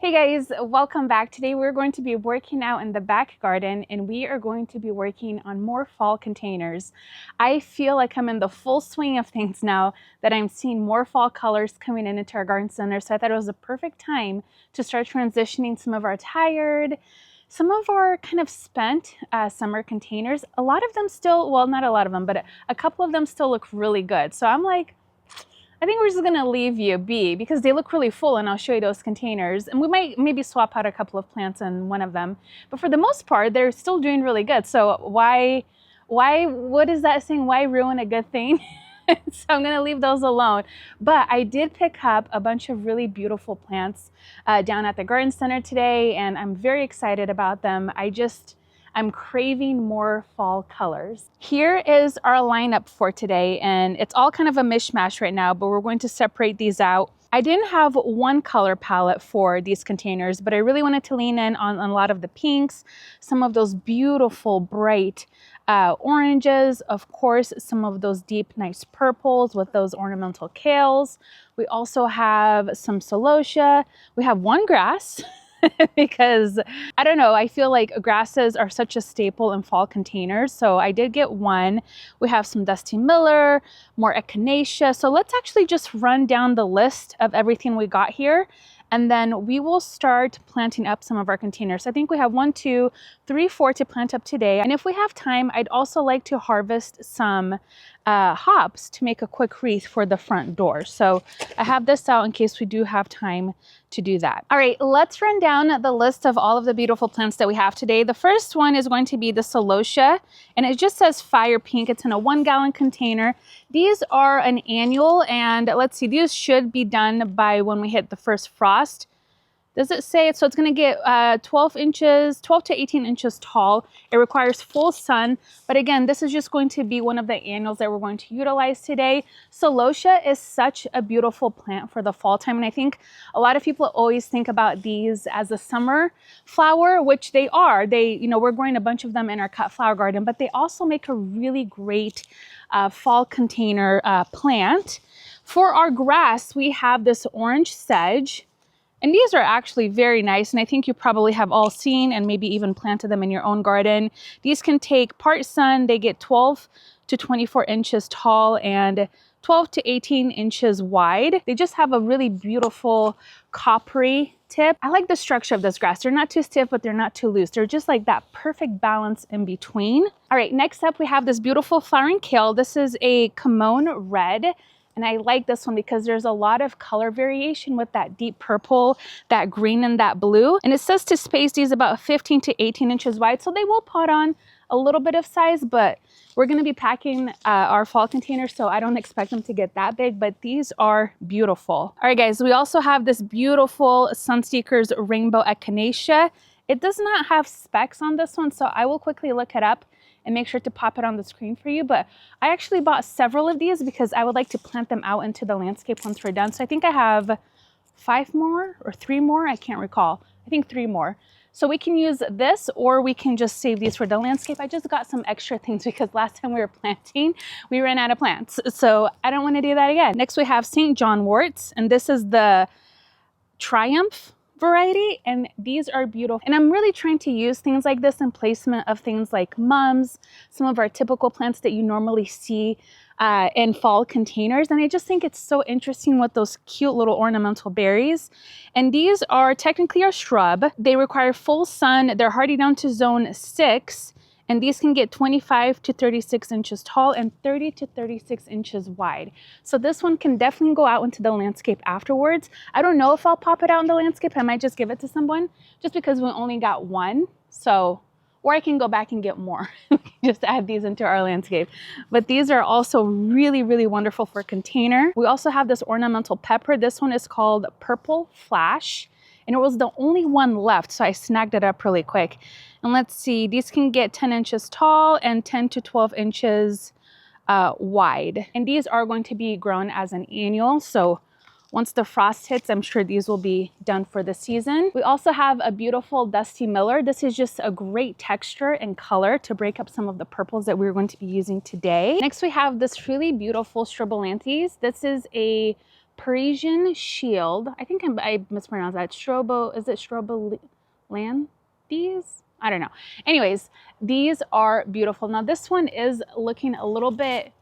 Hey guys, welcome back. Today we're going to be working out in the back garden and we are going to be working on more fall containers. I feel like I'm in the full swing of things now that I'm seeing more fall colors coming into our garden center. So I thought it was a perfect time to start transitioning some of our tired, some of our kind of spent summer containers. A lot of them still, well, not a lot of them, but a couple of them still look really good. So I'm like, I think we're just gonna leave you be because they look really full, and I'll show you those containers. And we might maybe swap out a couple of plants in one of them. But for the most part, they're still doing really good. So what is that saying? Why ruin a good thing? So I'm gonna leave those alone. But I did pick up a bunch of really beautiful plants down at the garden center today, and I'm very excited about them. I'm craving more fall colors. Here is our lineup for today, and it's all kind of a mishmash right now, but we're going to separate these out. I didn't have one color palette for these containers, but I really wanted to lean in on a lot of the pinks, some of those beautiful bright oranges, of course, some of those deep, nice purples with those ornamental kales. We also have some celosia. We have one grass. Because I don't know, I feel like grasses are such a staple in fall containers. So I did get one. We have some Dusty Miller, more echinacea. So let's actually just run down the list of everything we got here. And then we will start planting up some of our containers. I think we have 1, 2, 3, 4 to plant up today. And if we have time, I'd also like to harvest some hops to make a quick wreath for the front door. So I have this out in case we do have time to do that. All right, let's run down the list of all of the beautiful plants that we have today. The first one is going to be the celosia, and it just says fire pink. It's in a 1-gallon container. These are an annual, and let's see, these should be done by when we hit the first frost. Does it say? So it's going to get 12 to 18 inches tall. It requires full sun. But again, this is just going to be one of the annuals that we're going to utilize today. Celosia is such a beautiful plant for the fall time. And I think a lot of people always think about these as a summer flower, which they are. We're growing a bunch of them in our cut flower garden, but they also make a really great fall container plant. For our grass, we have this orange sedge. And these are actually very nice, and I think you probably have all seen and maybe even planted them in your own garden. These can take part sun. They get 12 to 24 inches tall and 12 to 18 inches wide. They just have a really beautiful coppery tip. I like the structure of this grass. They're not too stiff, but they're not too loose. They're just like that perfect balance in between. All right, next up we have this beautiful flowering kale. This is a Kimon red. And I like this one because there's a lot of color variation with that deep purple, that green, and that blue. And it says to space these about 15 to 18 inches wide. So they will pot on a little bit of size, but we're going to be packing our fall containers, so I don't expect them to get that big, but these are beautiful. All right, guys, we also have this beautiful Sunseekers Rainbow Echinacea. It does not have specs on this one, so I will quickly look it up and make sure to pop it on the screen for you. But I actually bought several of these because I would like to plant them out into the landscape once we're done. So I think I have 5 more or 3 more. I can't recall. I think 3 more. So we can use this or we can just save these for the landscape. I just got some extra things because last time we were planting, we ran out of plants. So I don't want to do that again. Next we have St. John worts, and this is the Triumph variety, and these are beautiful. And I'm really trying to use things like this in placement of things like mums, some of our typical plants that you normally see in fall containers. And I just think it's so interesting with those cute little ornamental berries. And these are technically a shrub. They require full sun. They're hardy down to zone 6. And these can get 25 to 36 inches tall and 30 to 36 inches wide. So this one can definitely go out into the landscape afterwards. I don't know if I'll pop it out in the landscape. I might just give it to someone just because we only got one. So, or I can go back and get more. Just add these into our landscape. But these are also really, really wonderful for container. We also have this ornamental pepper. This one is called Purple Flash. And it was the only one left, so I snagged it up really quick. And let's see, these can get 10 inches tall and 10 to 12 inches wide. And these are going to be grown as an annual, so once the frost hits, I'm sure these will be done for the season. We also have a beautiful Dusty Miller. This is just a great texture and color to break up some of the purples that we're going to be using today. Next, we have this really beautiful Strobilanthes. This is a Parisian Shield. I think I mispronounced that. Is it Strobolandes? I don't know. Anyways, these are beautiful. Now this one is looking a little bit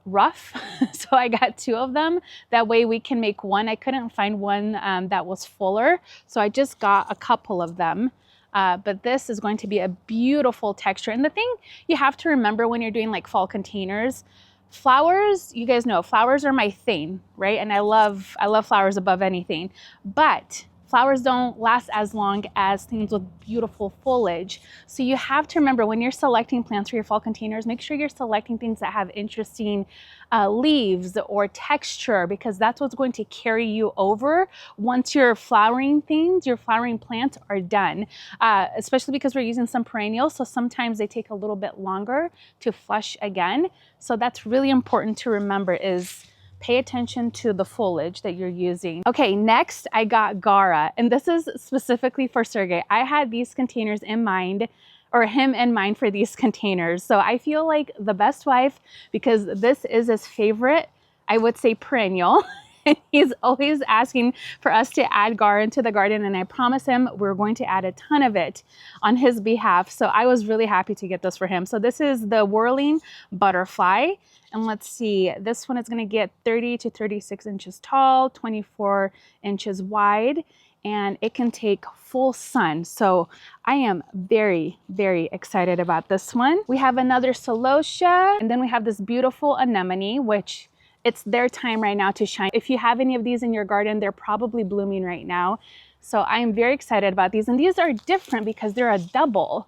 rough, so I got 2 of them. That way we can make one. I couldn't find one that was fuller, so I just got a couple of them. But this is going to be a beautiful texture. And the thing you have to remember when you're doing like fall containers, flowers, you guys know flowers are my thing, right? And I love flowers above anything, but flowers don't last as long as things with beautiful foliage. So you have to remember when you're selecting plants for your fall containers, make sure you're selecting things that have interesting leaves or texture, because that's what's going to carry you over once your flowering plants are done. Especially because we're using some perennials, so sometimes they take a little bit longer to flush again. So that's really important to remember, is pay attention to the foliage that you're using. Okay, next I got Gara, and this is specifically for Sergey. I had these containers in mind, or him in mind for these containers. So I feel like the best wife, because this is his favorite, I would say, perennial. And he's always asking for us to add Gara into the garden, and I promise him we're going to add a ton of it on his behalf. So I was really happy to get this for him. So this is the Whirling Butterfly. And let's see, this one is going to get 30 to 36 inches tall, 24 inches wide, and it can take full sun. So I am very, very excited about this one. We have another celosia, and then we have this beautiful anemone, which it's their time right now to shine. If you have any of these in your garden, they're probably blooming right now. So I am very excited about these. And these are different because they're a double.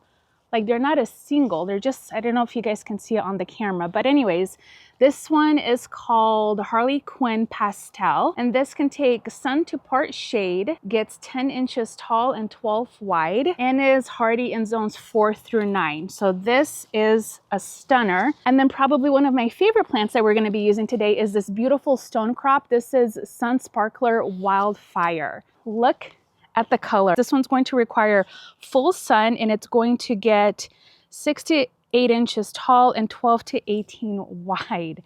Like, they're not a single, they're just, I don't know if you guys can see it on the camera, but anyways, this one is called Harley Quinn Pastel, and this can take sun to part shade, gets 10 inches tall and 12 wide, and is hardy in zones 4 through 9. So this is a stunner. And then probably one of my favorite plants that we're going to be using today is this beautiful stone crop. This is Sun Sparkler Wildfire. Look at the color. This one's going to require full sun, and it's going to get 6 to 8 inches tall and 12 to 18 wide.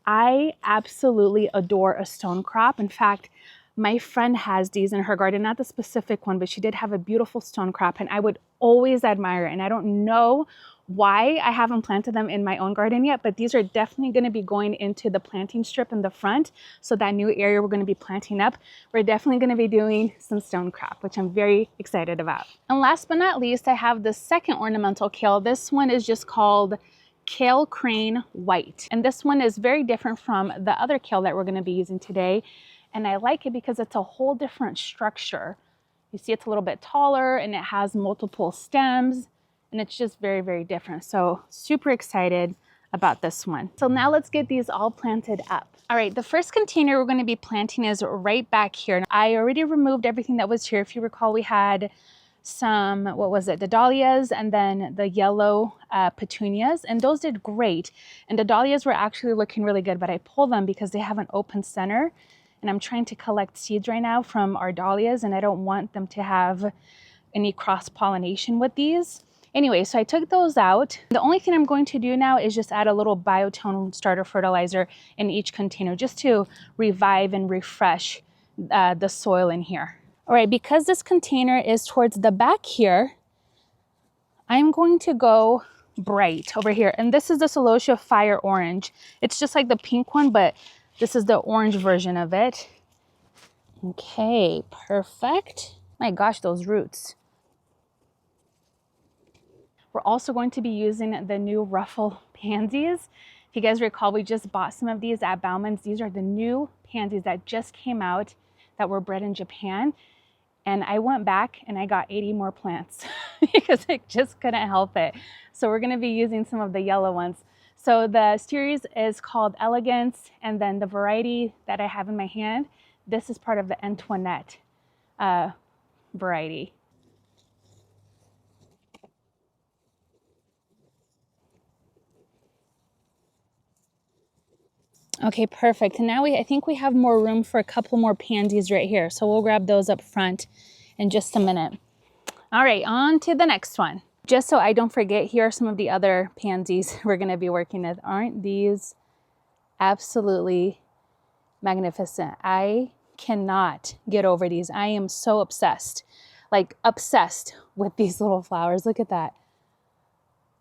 I absolutely adore a stone crop. In fact, my friend has these in her garden, not the specific one, but she did have a beautiful stone crop, and I would always admire it. And I don't know why I haven't planted them in my own garden yet, but these are definitely going to be going into the planting strip in the front. So that new area we're going to be planting up, we're definitely going to be doing some stone crop, which I'm very excited about. And last but not least, I have the second ornamental kale. This one is just called Kale Crane White. And this one is very different from the other kale that we're going to be using today. And I like it because it's a whole different structure. You see, it's a little bit taller and it has multiple stems, and it's just very, very different. So super excited about this one. So now let's get these all planted up. All right, the first container we're going to be planting is right back here. I already removed everything that was here. If you recall, we had some, what was it, the dahlias, and then the yellow petunias, and those did great. And the dahlias were actually looking really good, but I pulled them because they have an open center, and I'm trying to collect seeds right now from our dahlias, and I don't want them to have any cross-pollination with these. Anyway, so I took those out. The only thing I'm going to do now is just add a little biotone starter fertilizer in each container just to revive and refresh the soil in here. All right, because this container is towards the back here, I'm going to go bright over here. And this is the Celosia Fire Orange. It's just like the pink one, but this is the orange version of it. Okay, perfect. My gosh, those roots. We're also going to be using the new ruffle pansies. If you guys recall, we just bought some of these at Bauman's. These are the new pansies that just came out that were bred in Japan. And I went back and I got 80 more plants because I just couldn't help it. So we're going to be using some of the yellow ones. So the series is called Elegance, and then the variety that I have in my hand, this is part of the Antoinette variety. Okay, perfect. And now I think we have more room for a couple more pansies right here. So we'll grab those up front in just a minute. All right, on to the next one. Just so I don't forget, here are some of the other pansies we're gonna be working with. Aren't these absolutely magnificent. I cannot get over these. I am so obsessed, like obsessed with these little flowers. Look at that.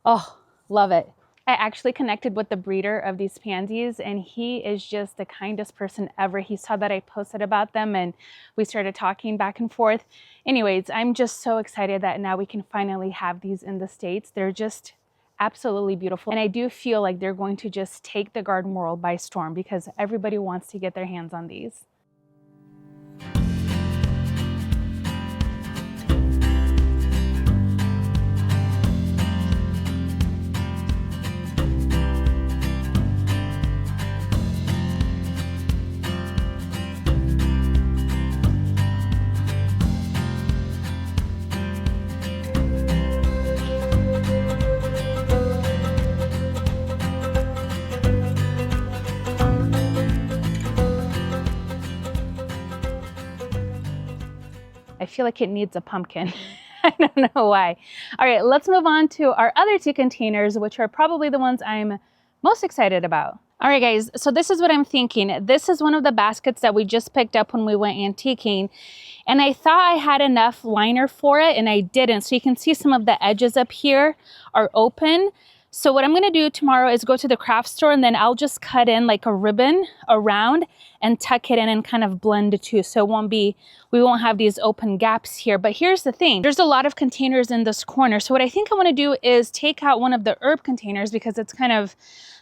Oh, love it. I actually connected with the breeder of these pansies, and he is just the kindest person ever. He saw that I posted about them and we started talking back and forth. Anyways, I'm just so excited that now we can finally have these in the States. They're just absolutely beautiful. And I do feel like they're going to just take the garden world by storm because everybody wants to get their hands on these. I feel like it needs a pumpkin. I don't know why. All right, let's move on to our other two containers, which are probably the ones I'm most excited about. All right, guys, so this is what I'm thinking. This is one of the baskets that we just picked up when we went antiquing. And I thought I had enough liner for it, and I didn't. So you can see some of the edges up here are open. So what I'm gonna do tomorrow is go to the craft store, and then I'll just cut in like a ribbon around and tuck it in and kind of blend the two. So we won't have these open gaps here. But here's the thing, there's a lot of containers in this corner. So what I think I wanna do is take out one of the herb containers because it's kind of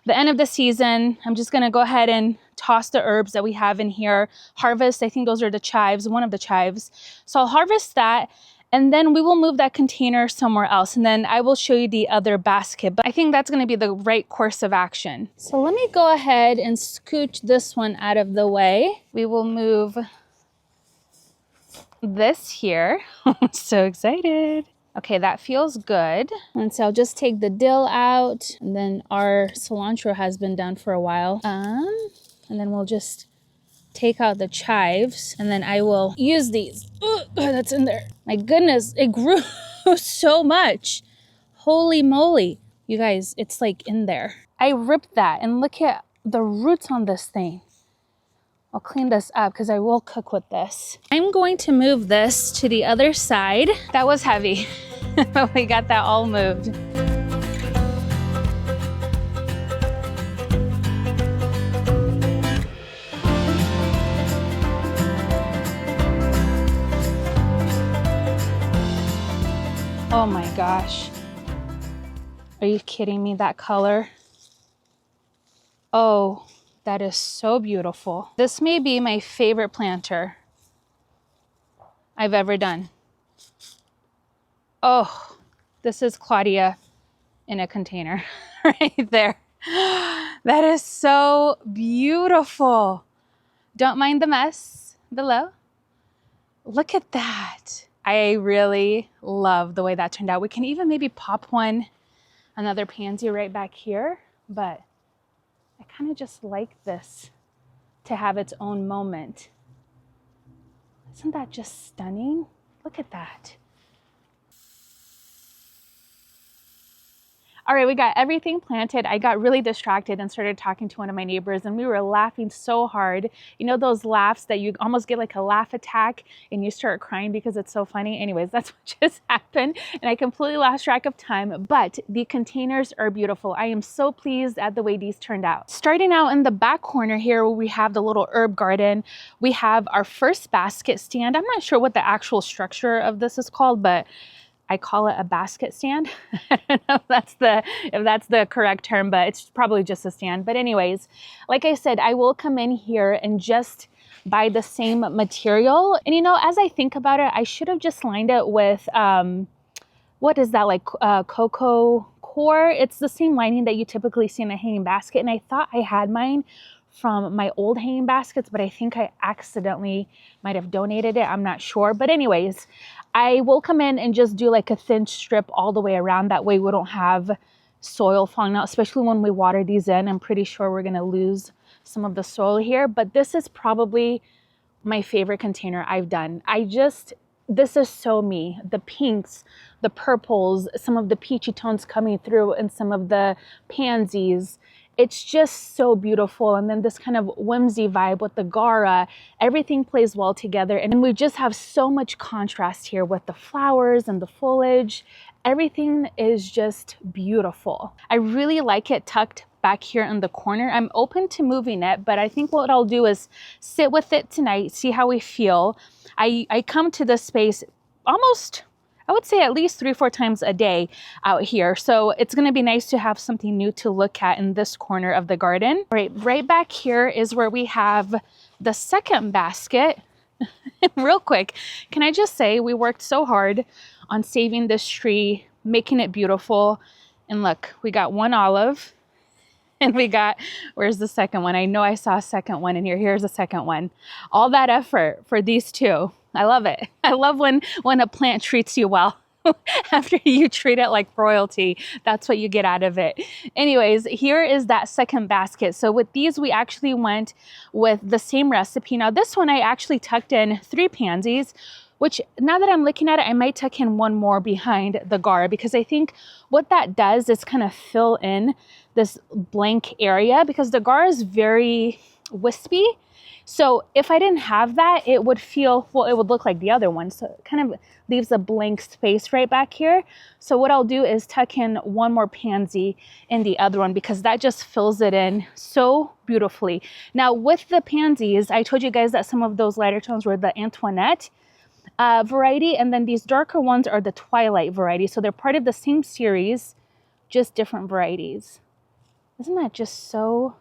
the end of the season. I'm just gonna go ahead and toss the herbs that we have in here. Harvest, I think those are the chives, one of the chives. So I'll harvest that, and then we will move that container somewhere else, and then I will show you the other basket. But I think that's gonna be the right course of action. So let me go ahead and scooch this one out of the way. We will move this here. I'm so excited. Okay, that feels good. And so I'll just take the dill out, and then our cilantro has been done for a while. And then we'll just take out the chives, and then I will use these. Oh, that's in there. My goodness, it grew so much. Holy moly. You guys, it's like in there. I ripped that, and look at the roots on this thing. I'll clean this up because I will cook with this. I'm going to move this to the other side. That was heavy, but we got that all moved. Oh my gosh. Are you kidding me? That color. Oh, that is so beautiful. This may be my favorite planter I've ever done. Oh, this is Claudia in a container right there. That is so beautiful. Don't mind the mess below. Look at that. I really love the way that turned out. We can even maybe pop another pansy right back here, but I kind of just like this to have its own moment. Isn't that just stunning? Look at that. All right, we got everything planted. I got really distracted and started talking to one of my neighbors, and we were laughing so hard. You know those laughs that you almost get like a laugh attack and you start crying because it's so funny? Anyways, that's what just happened, and I completely lost track of time, but the containers are beautiful. I am so pleased at the way these turned out. Starting out in the back corner here, where we have the little herb garden, we have our first basket stand. I'm not sure what the actual structure of this is called, but I call it a basket stand. I don't know if that's the correct term, but it's probably just a stand. But anyways, like I said, I will come in here and just buy the same material. And you know, as I think about it, I should have just lined it with, what is that, like cocoa core? It's the same lining that you typically see in a hanging basket. And I thought I had mine from my old hanging baskets, but I think I accidentally might have donated it. I'm not sure. But anyways, I will come in and just do like a thin strip all the way around. That way we don't have soil falling out, especially when we water these in. I'm pretty sure we're gonna lose some of the soil here, but this is probably my favorite container I've done. This is so me. The pinks, the purples, some of the peachy tones coming through, and some of the pansies. It's just so beautiful. And then this kind of whimsy vibe with the Gara, everything plays well together. And we just have so much contrast here with the flowers and the foliage. Everything is just beautiful. I really like it tucked back here in the corner. I'm open to moving it, but I think what I'll do is sit with it tonight, see how we feel. I come to this space almost, I would say at least 3 or 4 times a day out here. So it's going to be nice to have something new to look at in this corner of the garden. Right back here is where we have the second basket. Real quick, can I just say we worked so hard on saving this tree, making it beautiful. And look, we got one olive and we got, where's the second one? I know I saw a second one in here. Here's the second one. All that effort for these two. I love it. I love when a plant treats you well. After you treat it like royalty, that's what you get out of it. Anyways, here is that second basket. So with these, we actually went with the same recipe. Now this one, I actually tucked in 3 pansies, which now that I'm looking at it, I might tuck in 1 more behind the Gara, because I think what that does is kind of fill in this blank area, because the Gara is very wispy. So if I didn't have that, it would feel, well, it would look like the other one. So it kind of leaves a blank space right back here. So what I'll do is tuck in 1 more pansy in the other one, because that just fills it in so beautifully. Now with the pansies, I told you guys that some of those lighter tones were the Antoinette variety, and then these darker ones are the Twilight variety. So they're part of the same series, just different varieties. Isn't that just so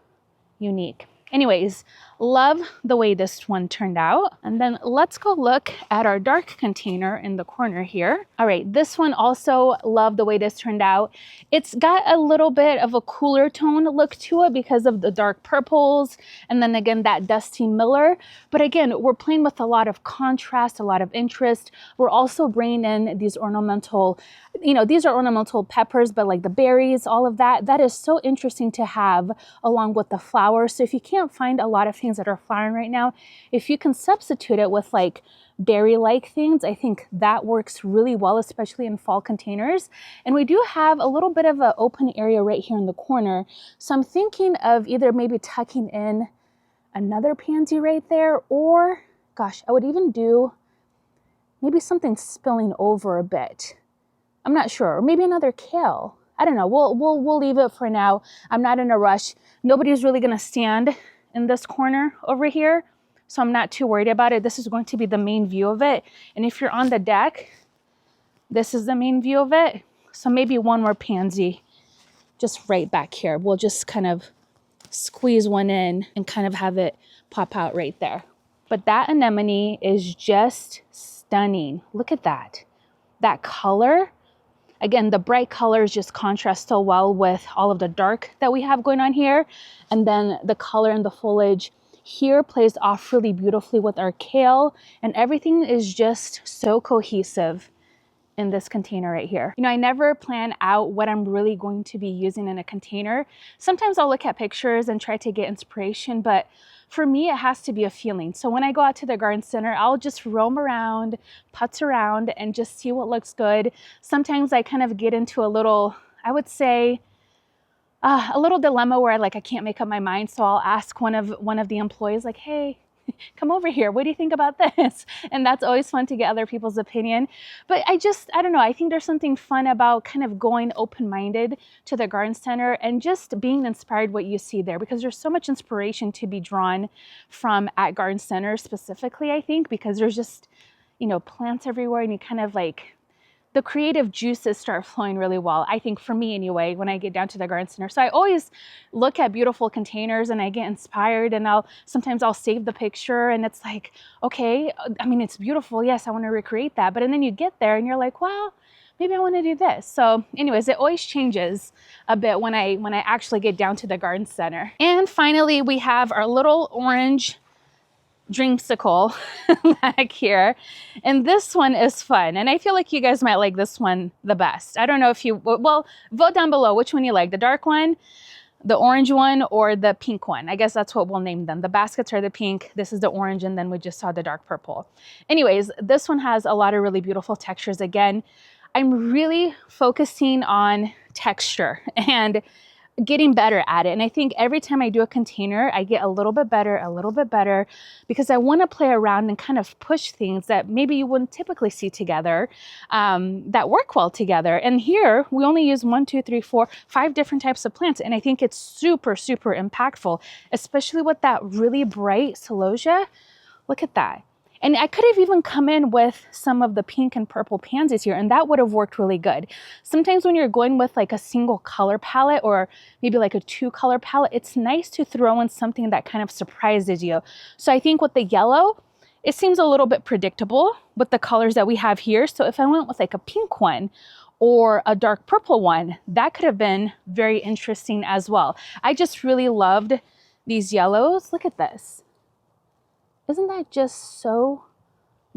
unique? Anyways, love the way this one turned out. And then let's go look at our dark container in the corner here. All right, this one also love the way this turned out. It's got a little bit of a cooler tone look to it because of the dark purples. And then again, that dusty Miller. But again, we're playing with a lot of contrast, a lot of interest. We're also bringing in these ornamental, these are ornamental peppers, but like the berries, all of that, that is so interesting to have along with the flowers. So if you can't find a lot of things that are flowering right now, if you can substitute it with like berry-like things, I think that works really well, especially in fall containers. And we do have a little bit of an open area right here in the corner. So I'm thinking of either maybe tucking in another pansy right there, or gosh, I would even do maybe something spilling over a bit. I'm not sure, or maybe another kale. I don't know. We'll leave it for now. I'm not in a rush. Nobody's really gonna stand in this corner over here, so I'm not too worried about it. This is going to be the main view of it. And if you're on the deck, this is the main view of it. So maybe 1 more pansy just right back here. We'll just kind of squeeze one in and kind of have it pop out right there. But that anemone is just stunning. Look at that. That color. Again, the bright colors just contrast so well with all of the dark that we have going on here. And then the color and the foliage here plays off really beautifully with our kale. And everything is just so cohesive in this container right here. I never plan out what I'm really going to be using in a container. Sometimes I'll look at pictures and try to get inspiration, but for me, it has to be a feeling. So when I go out to the garden center, I'll just roam around, putz around, and just see what looks good. Sometimes I kind of get into a little, I would say, a little dilemma where I can't make up my mind. So I'll ask one of the employees, like, hey, come over here. What do you think about this? And that's always fun to get other people's opinion. But I don't know. I think there's something fun about kind of going open-minded to the garden center and just being inspired what you see there, because there's so much inspiration to be drawn from at garden centers specifically, I think, because there's just, plants everywhere, and you kind of the creative juices start flowing really well, I think, for me anyway, when I get down to the garden center. So I always look at beautiful containers and I get inspired, and sometimes I'll save the picture, and it's like, okay, it's beautiful. Yes, I want to recreate that. But then you get there and you're like, well, maybe I want to do this. So anyways, it always changes a bit when I actually get down to the garden center. And finally, we have our little orange dreamsicle back here, and this one is fun, and I feel like you guys might like this one the best. I don't know if you, well, vote down below which one you like, the dark one, the orange one, or the pink one. I guess that's what we'll name them. The baskets are the pink, this is the orange, and then we just saw the dark purple. Anyways, this one has a lot of really beautiful textures. Again, I'm really focusing on texture, and getting better at it. And I think every time I do a container, I get a little bit better, because I want to play around and kind of push things that maybe you wouldn't typically see together, that work well together. And here we only use 1, 2, 3, 4, 5 different types of plants. And I think it's super, super impactful, especially with that really bright celosia. Look at that. And I could have even come in with some of the pink and purple pansies here, and that would have worked really good. Sometimes when you're going with like a single color palette or maybe like a 2-color palette, it's nice to throw in something that kind of surprises you. So I think with the yellow, it seems a little bit predictable with the colors that we have here. So if I went with like a pink one or a dark purple one, that could have been very interesting as well. I just really loved these yellows. Look at this. Isn't that just so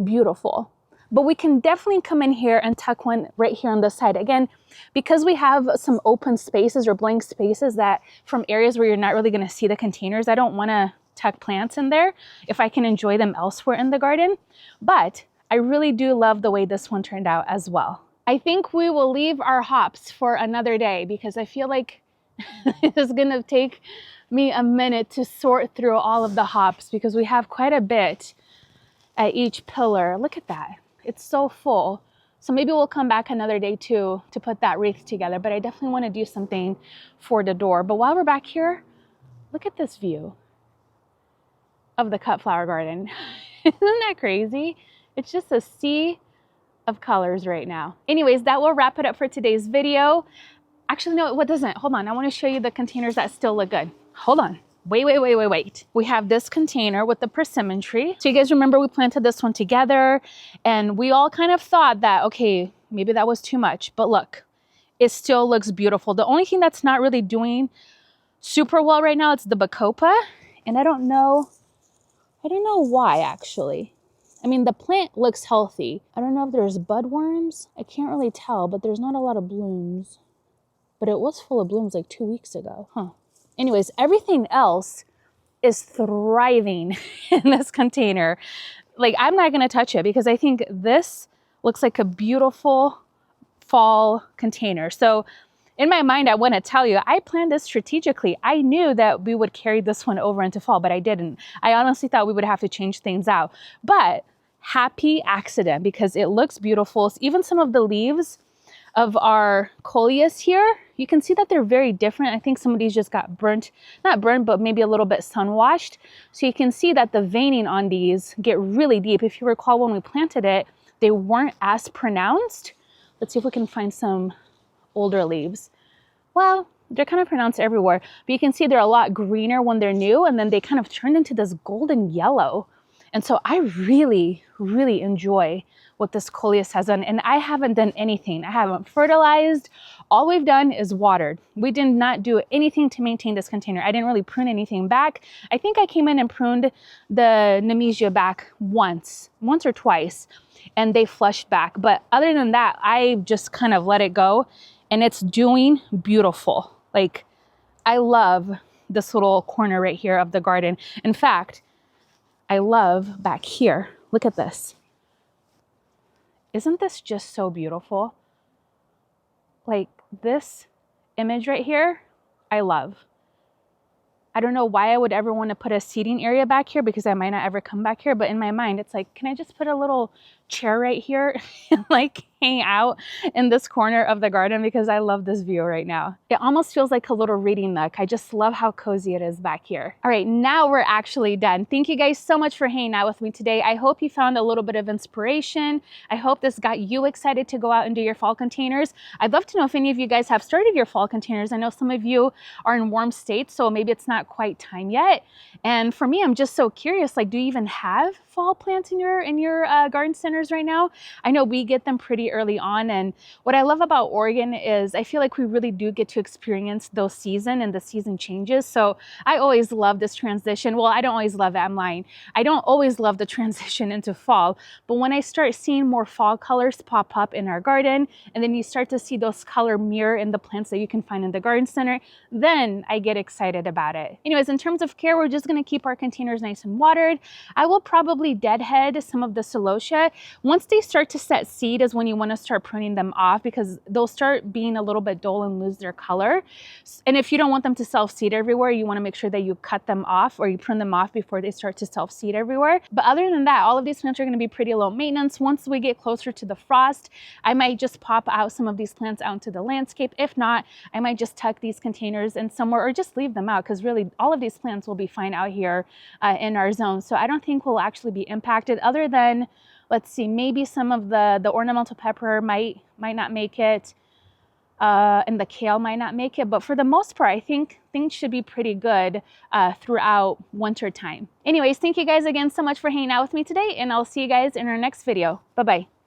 beautiful? But we can definitely come in here and tuck one right here on the side. Again, because we have some open spaces or blank spaces that from areas where you're not really going to see the containers, I don't want to tuck plants in there if I can enjoy them elsewhere in the garden. But I really do love the way this one turned out as well. I think we will leave our hops for another day because I feel like it's going to take me a minute to sort through all of the hops because we have quite a bit at each pillar. Look at that. It's so full. So maybe we'll come back another day too to put that wreath together, but I definitely want to do something for the door. But while we're back here, look at this view of the cut flower garden. Isn't that crazy? It's just a sea of colors right now. Anyways, that will wrap it up for today's video. Actually, no, what doesn't? Hold on. I want to show you the containers that still look good. Hold on. Wait. We have this container with the persimmon tree. So you guys remember we planted this one together and we all kind of thought that, okay, maybe that was too much, but look, it still looks beautiful. The only thing that's not really doing super well right now, it's the bacopa. And I don't know why actually. I mean, the plant looks healthy. I don't know if there's budworms. I can't really tell, but there's not a lot of blooms. But it was full of blooms like 2 weeks ago. Anyways, everything else is thriving in this container. Like, I'm not going to touch it because I think this looks like a beautiful fall container. So in my mind, I want to tell you, I planned this strategically. I knew that we would carry this one over into fall, but I didn't. I honestly thought we would have to change things out. But happy accident because it looks beautiful. Even some of the leaves of our coleus here, you can see that they're very different. I think some of these just got burnt, not burnt, but maybe a little bit sun washed. So you can see that the veining on these get really deep. If you recall when we planted it, they weren't as pronounced. Let's see if we can find some older leaves. Well, they're kind of pronounced everywhere, but you can see they're a lot greener when they're new, and then they kind of turned into this golden yellow. And so I really, really enjoy what this coleus has done. And I haven't done anything. I haven't fertilized. All we've done is watered. We did not do anything to maintain this container. I didn't really prune anything back. I think I came in and pruned the Nemesia back once or twice, and they flushed back. But other than that, I just kind of let it go, and it's doing beautiful. Like, I love this little corner right here of the garden. In fact, I love back here. Look at this. Isn't this just so beautiful? Like, this image right here, I love. I don't know why I would ever want to put a seating area back here because I might not ever come back here. But in my mind, it's like, can I just put a little chair right here and like hang out in this corner of the garden because I love this view right now. It almost feels like a little reading nook. I just love how cozy it is back here. All right, now we're actually done. Thank you guys so much for hanging out with me today. I hope you found a little bit of inspiration. I hope this got you excited to go out and do your fall containers. I'd love to know if any of you guys have started your fall containers. I know some of you are in warm states, so maybe it's not quite time yet. And for me, I'm just so curious, like, do you even have fall plants in your garden centers right now? I know we get them pretty early on, and what I love about Oregon is I feel like we really do get to experience those season and the season changes. So I always love this transition. Well, I don't always love it, I'm lying. I don't always love the transition into fall, but when I start seeing more fall colors pop up in our garden, and then you start to see those color mirror in the plants that you can find in the garden center, then I get excited about it. Anyways, in terms of care, we're just going to keep our containers nice and watered. I will probably deadhead some of the celosia. Once they start to set seed is when you want to start pruning them off, because they'll start being a little bit dull and lose their color. And if you don't want them to self-seed everywhere, you want to make sure that you cut them off or you prune them off before they start to self-seed everywhere. But other than that, all of these plants are going to be pretty low maintenance. Once we get closer to the frost, I might just pop out some of these plants out into the landscape. If not, I might just tuck these containers in somewhere or just leave them out, because really all of these plants will be fine out here in our zone. So I don't think we'll actually be impacted, other than, let's see, maybe some of the ornamental pepper might not make it, and the kale might not make it. But for the most part, I think things should be pretty good throughout winter time. Anyways, thank you guys again so much for hanging out with me today, and I'll see you guys in our next video. Bye-bye.